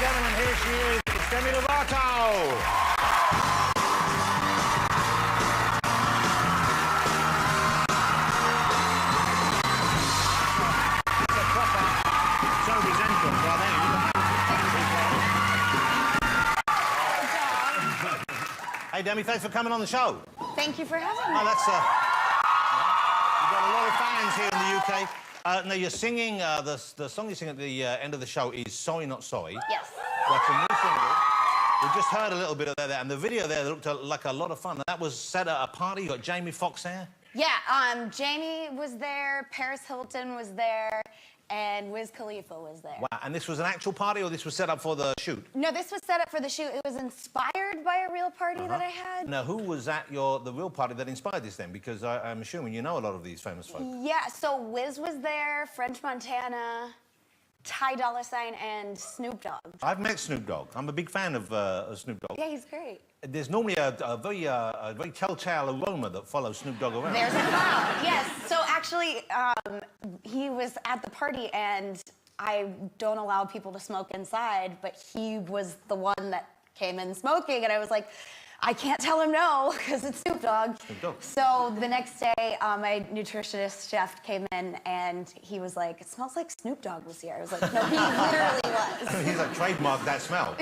gentlemen, here she is. It's Demi Lovato. Hey, Demi, thanks for coming on the show. Thank you for having me. Oh, that's... You've got a lot of fans here in the UK. Now, you're singing... the song you sing at the end of the show is Sorry Not Sorry. Yes. That's a new single. We just heard a little bit of that there, and the video there looked like a lot of fun. That was set at a party. You got Jamie Foxx there? Yeah, Jamie was there, Paris Hilton was there, and Wiz Khalifa was there. Wow, and this was an actual party, or this was set up for the shoot? No, this was set up for the shoot. It was inspired by a real party that I had. Now, who was at the real party that inspired this then? Because I'm assuming you know a lot of these famous folks. Yeah, so Wiz was there, French Montana, Ty Dolla $ign, and Snoop Dogg. I've met Snoop Dogg. I'm a big fan of Snoop Dogg. Yeah, he's great. There's normally a very telltale aroma that follows Snoop Dogg around. There's a cloud, yes. So actually, he was at the party, and I don't allow people to smoke inside, but he was the one that came in smoking, and I was like, I can't tell him no, because it's Snoop Dogg. Snoop Dogg. So the next day, my nutritionist chef came in, and he was like, it smells like Snoop Dogg was here. I was like, no, he literally was. He's like, trademarked that smell.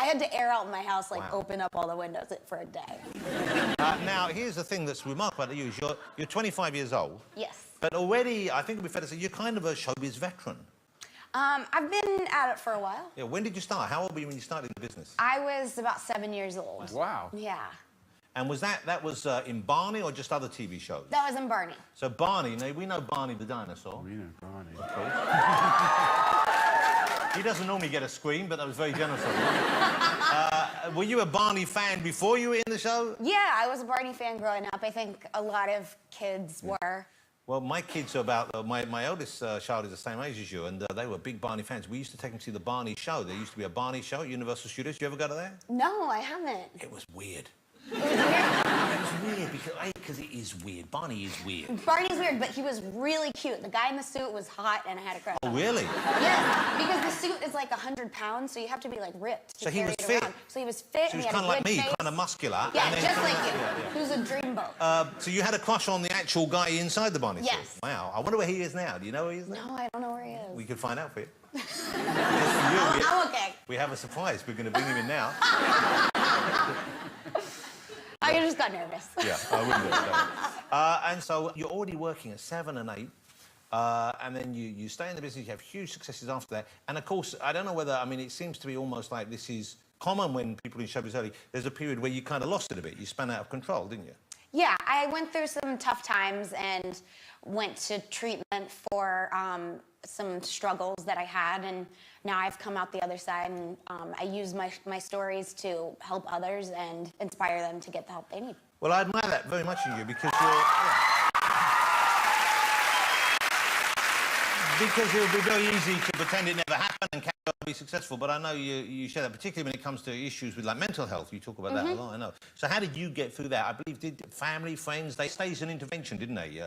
I had to air out my house, like, open up all the windows for a day. Now, here's the thing that's remarkable about you, is you're 25 years old. Yes. But already, I think it'd be fair to say, you're kind of a showbiz veteran. I've been at it for a while. Yeah, when did you start? How old were you when you started the business? I was about 7 years old. Wow. Yeah. And was that was in Barney or just other TV shows? That was in Barney. So Barney, now we know Barney the dinosaur. We know Barney. He doesn't normally get a scream, but that was very generous of him. Were you a Barney fan before you were in the show? Yeah, I was a Barney fan growing up. I think a lot of kids were. Well, my kids are about... my eldest child is the same age as you, and they were big Barney fans. We used to take them to see the Barney show. There used to be a Barney show at Universal Studios. You ever go to that? No, I haven't. It was weird. It was weird? It was weird because it is weird. Barney is weird. Barney's weird, but he was really cute. The guy in the suit was hot, and I had a crush on him. Oh, really? Yeah, because the suit is like 100 pounds, so you have to be, like, ripped to So he carry was it fit? around. So he was fit, So he was had kind a of like good me, face. kind of muscular. Yeah, and then just like kinda- you. Yeah, yeah. He was a dreamboat. So you had a crush on the actual guy inside the Barney suit? Yes. Wow. I wonder where he is now. Do you know where he is now? No, I don't know where he is. We could find out for you. Just for you. I'm okay. We have a surprise. We're going to bring him in now. I just got nervous. Yeah, I wouldn't do it. No. And so you're already working at 7 and 8, and then you stay in the business, you have huge successes after that. And, of course, I don't know whether... I mean, it seems to be almost like this is common when people in showbiz early. There's a period where you kind of lost it a bit. You spun out of control, didn't you? Yeah, I went through some tough times and went to treatment for some struggles that I had, and now I've come out the other side, and I use my stories to help others and inspire them to get the help they need. Well, I admire that very much in you because you're... Because it would be very easy to pretend it never happened and carry on and be successful, but I know you share that, particularly when it comes to issues with, like, mental health. You talk about that a lot, I know. So how did you get through that? I believe, did family, friends, they staged an intervention, didn't they?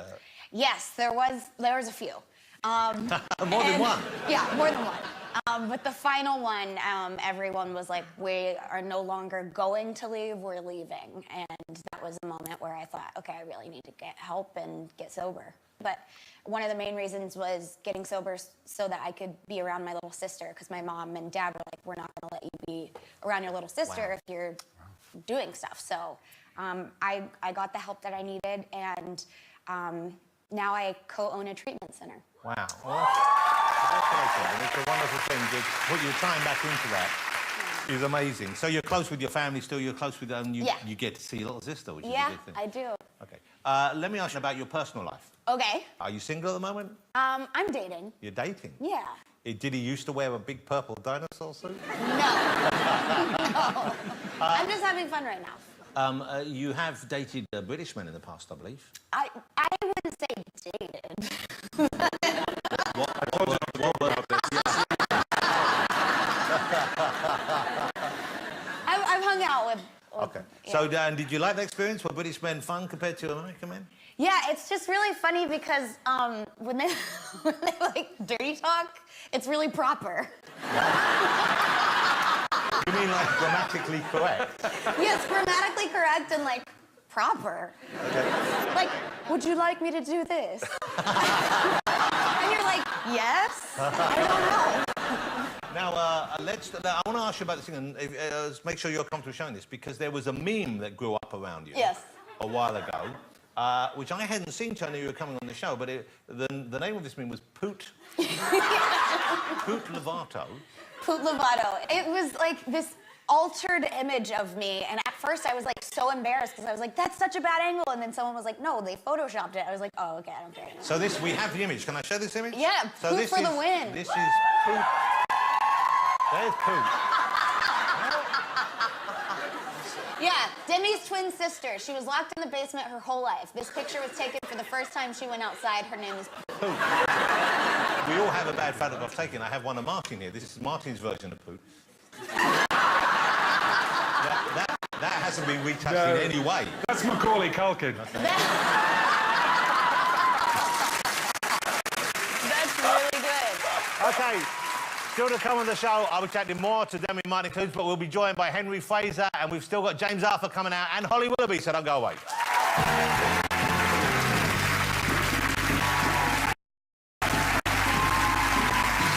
Yes, there was a few. More than one? Yeah, more than one. But the final one, everyone was like, we are no longer going to leave, we're leaving. And that was the moment where I thought, okay, I really need to get help and get sober. But one of the main reasons was getting sober so that I could be around my little sister, because my mom and dad were like, we're not going to let you be around your little sister if you're doing stuff. So I got the help that I needed, and now I co-own a treatment center. Wow. Well, congratulations. It's a wonderful thing to put your time back into that. Yeah. Is amazing. So you're close with your family still, you're close with them, you get to see your little sister, which is a good thing. Yeah, I do. Okay. Let me ask you about your personal life. Okay. Are you single at the moment? I'm dating. You're dating? Yeah. Did he used to wear a big purple dinosaur suit? No. No. I'm just having fun right now. You have dated British men in the past, I believe. I wouldn't say dated. What? I told you not to worry about this. I've hung out with... Okay. Yeah. So, and did you like the experience? Were British men fun compared to American men? Yeah, it's just really funny because when they like dirty talk, it's really proper. mean like grammatically correct? Yes, grammatically correct and like proper. Okay. Like, would you like me to do this? And you're like, yes? I don't know. Now, I want to ask you about this thing, and make sure you're comfortable showing this, because there was a meme that grew up around you. Yes. A while ago, which I hadn't seen till I knew you were coming on the show, but the name of this meme was Poot. Poot Lovato. Poot Lovato. It was like this altered image of me, and at first I was like so embarrassed because I was like, that's such a bad angle, and then someone was like, no, they photoshopped it. I was like, oh, okay, I don't care anymore. So we have the image. Can I show this image? Yeah, so Poot for the win. This is Poot. There's Poot. Yeah, Demi's twin sister. She was locked in the basement her whole life. This picture was taken for the first time she went outside. Her name is Poot. We all have a bad photograph taken. I have one of Martin here. This is Martin's version of Poot. That hasn't been retouched in any way. That's Macaulay Culkin. That's really good. Okay, still to come on the show, I'll be chatting more to Demi and Martin Clunes, but we'll be joined by Henry Fraser, and we've still got James Arthur coming out, and Holly Willoughby, so don't go away.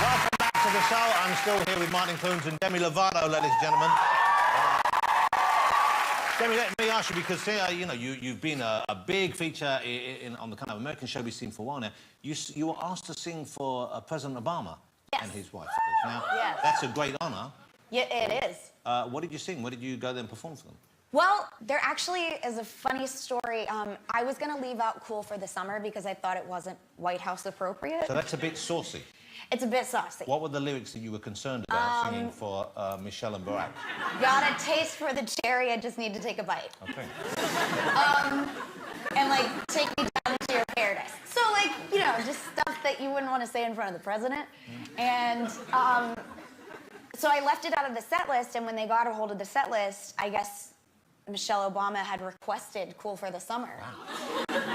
Welcome back to the show. I'm still here with Martin Clunes and Demi Lovato, ladies and gentlemen. Demi, let me ask you, because you know, you've been a big feature on the kind of American showbiz scene for a while now. You were asked to sing for President Obama and his wife. Now, that's a great honour. Yeah, it is. What did you sing? Where did you go there and perform for them? Well, there actually is a funny story. I was going to leave out Cool for the Summer because I thought it wasn't White House appropriate. So that's a bit saucy. It's a bit saucy. What were the lyrics that you were concerned about singing for Michelle and Barack? Got a taste for the cherry, I just need to take a bite. Okay. And like, take me down to your paradise. So like, you know, just stuff that you wouldn't want to say in front of the president. And so I left it out of the set list, and when they got a hold of the set list, I guess Michelle Obama had requested Cool for the Summer. Wow.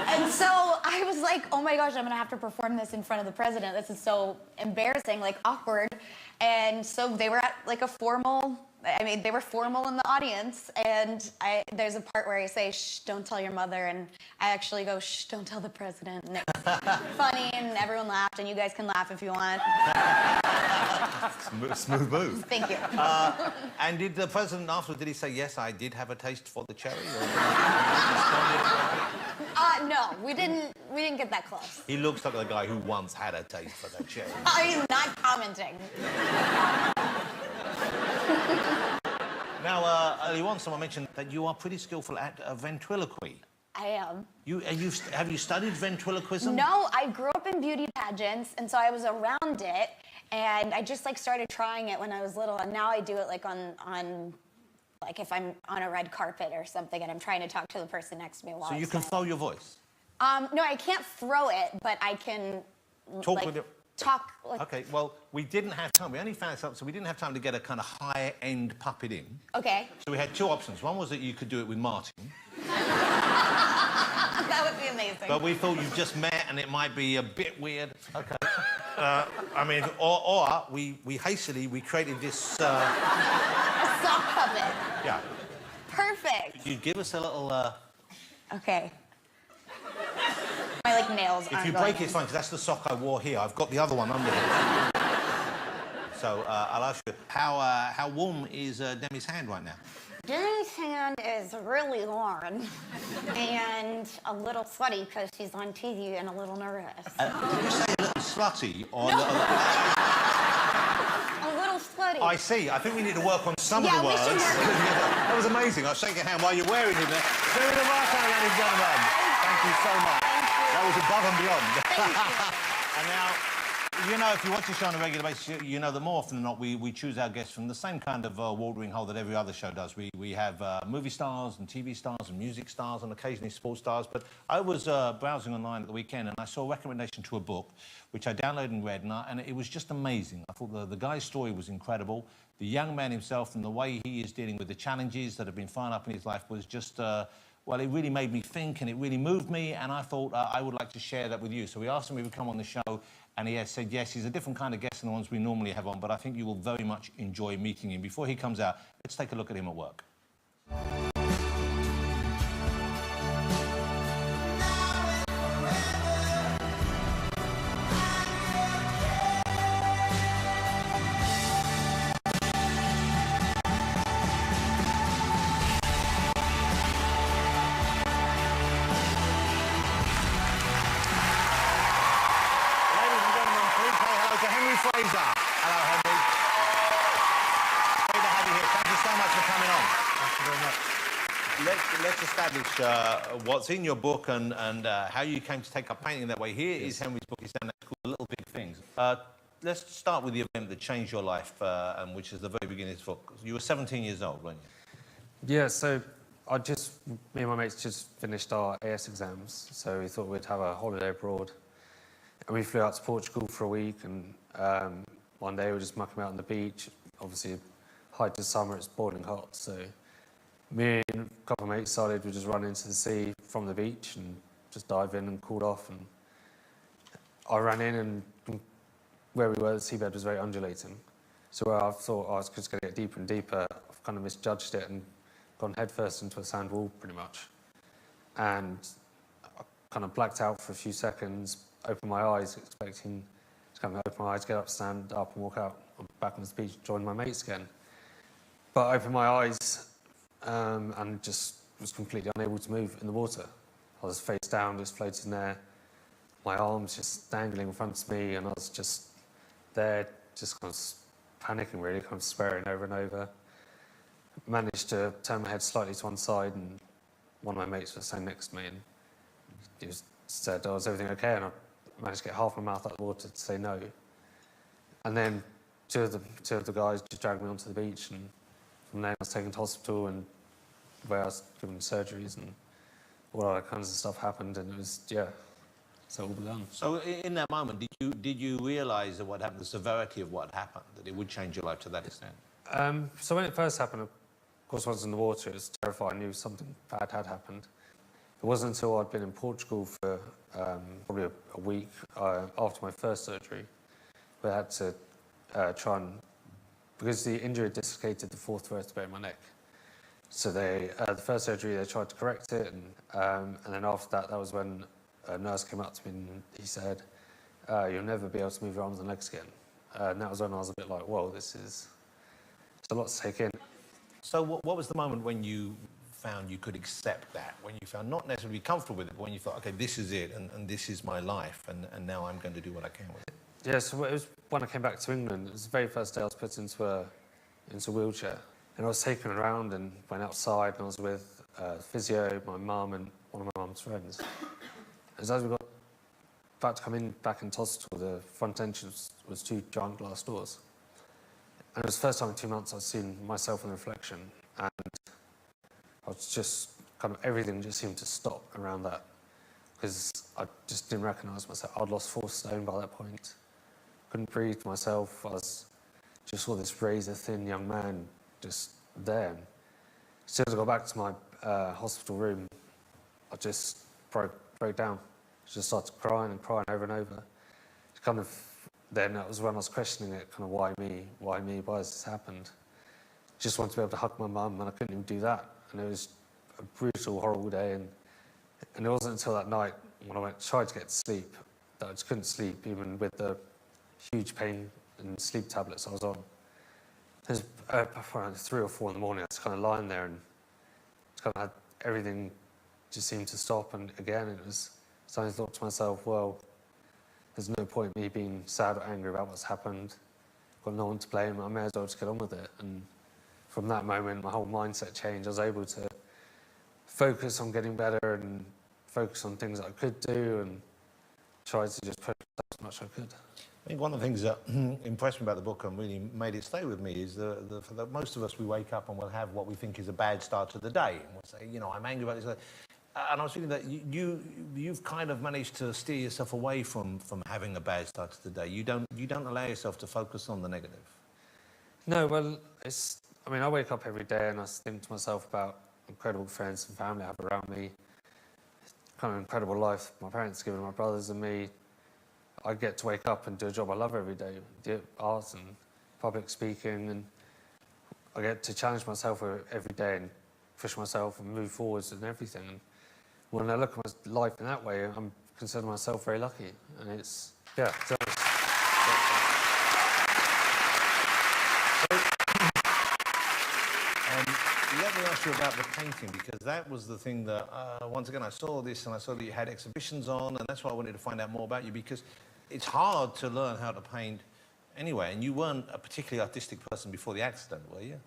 And so I was like, oh my gosh, I'm gonna have to perform this in front of the president. This is so embarrassing, like awkward. And so they were at like a formal, they were formal in the audience, and there's a part where I say, shh, don't tell your mother, and I actually go, shh, don't tell the president. And it was funny, and everyone laughed, and you guys can laugh if you want. Smooth move. Thank you. And did the president afterwards, did he say, yes, I did have a taste for the cherry? No, we didn't get that close. He looks like the guy who once had a taste for the cherry. I'm not commenting. Now, earlier on, someone mentioned that you are pretty skillful at ventriloquy. I am. Have you studied ventriloquism? No, I grew up in beauty pageants, and so I was around it, and I just like started trying it when I was little, and now I do it like on like if I'm on a red carpet or something, and I'm trying to talk to the person next to me while So you can throw your voice? No, I can't throw it, but I can talk like, with it. Talk. Like... Okay, well, we didn't have time. We only found this out, so we didn't have time to get a kind of high-end puppet in. Okay. So we had two options. One was that you could do it with Martin. That would be amazing. But we thought you've just met and it might be a bit weird. Okay. I mean, or we hastily created this... A sock puppet. Yeah. Perfect. Could you give us a little... Okay. My, like, nails If you break it, it's fine, because that's the sock I wore here. I've got the other one under here. So, I'll ask you, how warm is Demi's hand right now? Demi's hand is really warm and a little sweaty because she's on TV and a little nervous. Did you say a little slutty or... No. A little sweaty. I see. I think we need to work on some of the words. We should work on That was amazing. I'll shake your hand while you're wearing it there. Demi Lovato, ladies and gentlemen. Thank you so much. That was above and beyond. And now, you know, if you watch the show on a regular basis, you know that more often than not, we choose our guests from the same kind of watering hole that every other show does. We have movie stars and TV stars and music stars and occasionally sports stars. But I was browsing online at the weekend and I saw a recommendation to a book, which I downloaded and read, and it was just amazing. I thought the guy's story was incredible. The young man himself and the way he is dealing with the challenges that have been thrown up in his life was just... well, it really made me think and it really moved me, and I thought I would like to share that with you. So we asked him if he would come on the show And he has said, yes, he's a different kind of guest than the ones we normally have on, but I think you will very much enjoy meeting him. Before he comes out, let's take a look at him at work. Fraser. Hello, Henry. Great to have you here. Thank you so much for coming on. Thank you very much. Let's establish what's in your book and how you came to take up painting that way. Here is Henry's book. It's down there called Little Big Things. Let's start with the event that changed your life, and which is the very beginning of this book. You were 17 years old, weren't you? Yeah, so me and my mates just finished our AS exams, so we thought we'd have a holiday abroad. And we flew out to Portugal for a week, and one day we were just mucking about on the beach. Obviously, height of summer, it's boiling hot, so me and a couple of mates decided we'd just run into the sea from the beach and just dive in and cooled off. And I ran in, and where we were, the seabed was very undulating. So where I thought I was just going to get deeper and deeper, I've kind of misjudged it and gone headfirst into a sand wall, pretty much. And I kind of blacked out for a few seconds, opened my eyes, expecting to kind of open my eyes, get up, stand up and walk out back on the beach, join my mates again. But I opened my eyes and just was completely unable to move in the water. I was face down, just floating there, my arms just dangling in front of me, and I was just there, just kind of panicking really, kind of swearing over and over. Managed to turn my head slightly to one side, and one of my mates was standing next to me, and he said, "Oh, is everything okay?" And I managed to get half my mouth out of the water to say no. And then two of the guys just dragged me onto the beach, and from there I was taken to hospital, and where I was given surgeries, and all other kinds of stuff happened, and it was, yeah, so all begun. So in that moment, did you realise that what happened, the severity of what happened, that it would change your life to that extent? So when it first happened, of course, I was in the water, it was terrifying, I knew something bad had happened. It wasn't until I'd been in Portugal for probably a week after my first surgery, where I had to try and, because the injury dislocated the fourth vertebrae in my neck. So the first surgery, they tried to correct it, and then after that, that was when a nurse came up to me and he said, "You'll never be able to move your arms and legs again." And that was when I was a bit like, whoa, it's a lot to take in. So what was the moment when you found you could accept that, when you found not necessarily comfortable with it, but when you thought, okay, this is it, and this is my life, and now I'm going to do what I can with it? Yeah, so it was when I came back to England. It was the very first day I was put into a wheelchair. And I was taken around and went outside, and I was with physio, my mum, and one of my mum's friends. As we got about to come back into hospital, the front entrance was two giant glass doors. And it was the first time in 2 months I'd seen myself in the reflection, and I was just kind of, everything just seemed to stop around that, because I just didn't recognise myself. I'd lost 4 stone by that point. Couldn't breathe myself. I just saw this razor-thin young man just there. And as soon as I got back to my hospital room, I just broke down. Just started crying and crying over and over. It's kind of, then that was when I was questioning it, kind of, why me, why has this happened? Just wanted to be able to hug my mum, and I couldn't even do that. And it was a brutal, horrible day. And it wasn't until that night when I tried to get to sleep that I just couldn't sleep, even with the huge pain and sleep tablets I was on. It was around 3 or 4 in the morning. I was kind of lying there, and kind of had everything just seemed to stop. And again, it was something I thought to myself, well, there's no point me being sad or angry about what's happened. I've got no one to blame. I may as well just get on with it. And from that moment, my whole mindset changed. I was able to focus on getting better and focus on things that I could do, and try to just push as much as I could. I think one of the things that impressed me about the book and really made it stay with me is for most of us, we wake up and we'll have what we think is a bad start to the day. And we'll say, you know, I'm angry about this. And I was feeling that you've kind of managed to steer yourself away from having a bad start to the day. You don't allow yourself to focus on the negative. No, well, I mean, I wake up every day and I think to myself about incredible friends and family I have around me. Kind of incredible life my parents given my brothers and me. I get to wake up and do a job I love every day, do art and public speaking, and I get to challenge myself every day and push myself and move forwards and everything. And when I look at my life in that way, I'm considering myself very lucky, and it's, yeah. So let me ask you about the painting, because that was the thing that, once again, I saw this and I saw that you had exhibitions on, and that's why I wanted to find out more about you, because it's hard to learn how to paint anyway, and you weren't a particularly artistic person before the accident, were you?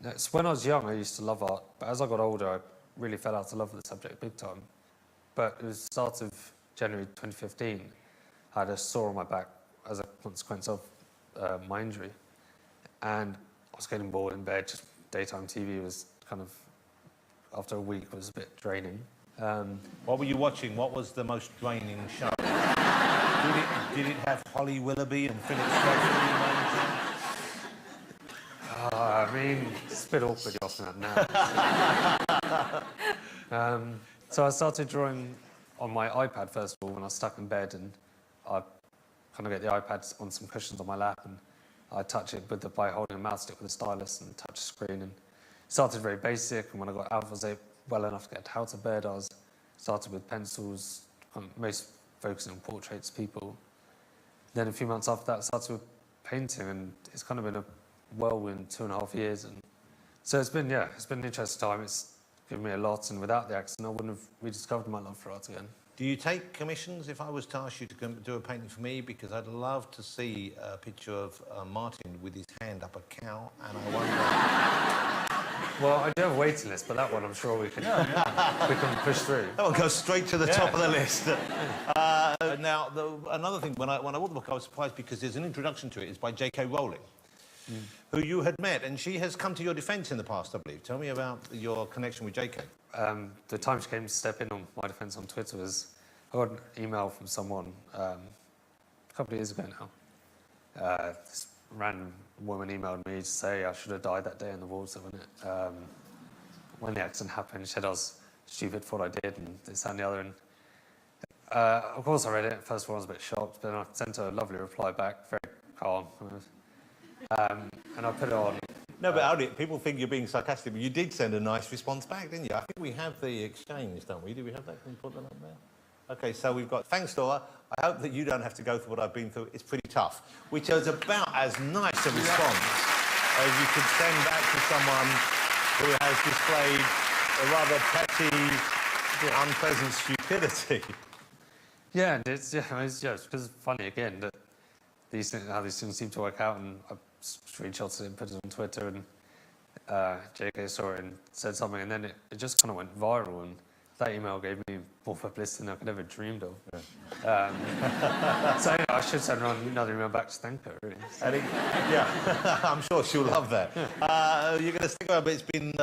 no, so when I was young, I used to love art, but as I got older, I really fell out of love with the subject big time. But it was the start of January 2015, I had a sore on my back as a consequence of my injury, and I was getting bored in bed. Just daytime TV was kind of, after a week, was a bit draining. What were you watching? What was the most draining show? did it have Holly Willoughby and Philip Stratford? I mean, it's a bit awkward you're asking that now. So I started drawing on my iPad first of all when I was stuck in bed, and I kind of get the iPad on some cushions on my lap, and I touch it by holding a mouse stick with a stylus and touch the screen. And started very basic, and when I got out, I was well enough to get out of bed. I started with pencils, most focusing on portraits of people. Then a few months after that, I started with painting, and it's kind of been a whirlwind 2.5 years. And so it's been an interesting time. It's given me a lot, and without the accident, I wouldn't have rediscovered my love for art again. Do you take commissions? If I was to ask you to do a painting for me, because I'd love to see a picture of Martin with his hand up a cow, and I wonder... Well, I do have a waiting list, but that one I'm sure we can push through. That one goes straight to the top of the list. Now, another thing, when I bought the book, I was surprised because there's an introduction to it. It's by J.K. Rowling, who you had met, and she has come to your defence in the past, I believe. Tell me about your connection with J.K. The time she came to step in on my defence on Twitter was, I got an email from someone a couple of years ago now. This random woman emailed me to say I should have died that day in the water when the accident happened. She said I was stupid for what I did, and this and the other. And of course I read it. First of all, I was a bit shocked, but then I sent her a lovely reply back, very calm. And I put it on. No, but people think you're being sarcastic, but you did send a nice response back, didn't you? I think we have the exchange, don't we? Do we have that? Can you put that up there? OK, so we've got, thanks, Laura. I hope that you don't have to go through what I've been through. It's pretty tough, which is about as nice a response as you could send back to someone who has displayed a rather petty, unpleasant stupidity. Yeah, and it's because it's funny, again, that how these things seem to work out, and I screenshotted it and put it on Twitter, and JK saw it and said something, and then it just kind of went viral, and that email gave me more publicity than I could ever dreamed of. Yeah. So anyway, I should send around another email back to thank her, really. Yeah, I'm sure she'll love that. You're going to stick around, but it's been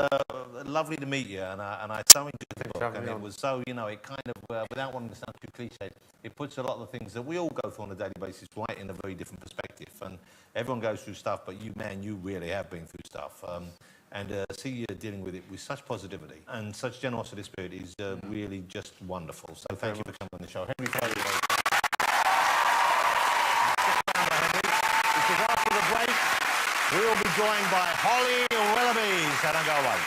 lovely to meet you, and I so enjoyed the book, and it was so, it kind of, without wanting to sound too cliche, it puts a lot of the things that we all go through on a daily basis right in a very different perspective, and everyone goes through stuff, but you really have been through stuff. And see you dealing with it with such positivity and such generosity of spirit is really just wonderful. So thank you for coming on the show. Henry Foley. Because after the break, we will be joined by Holly Willoughby. So don't go away.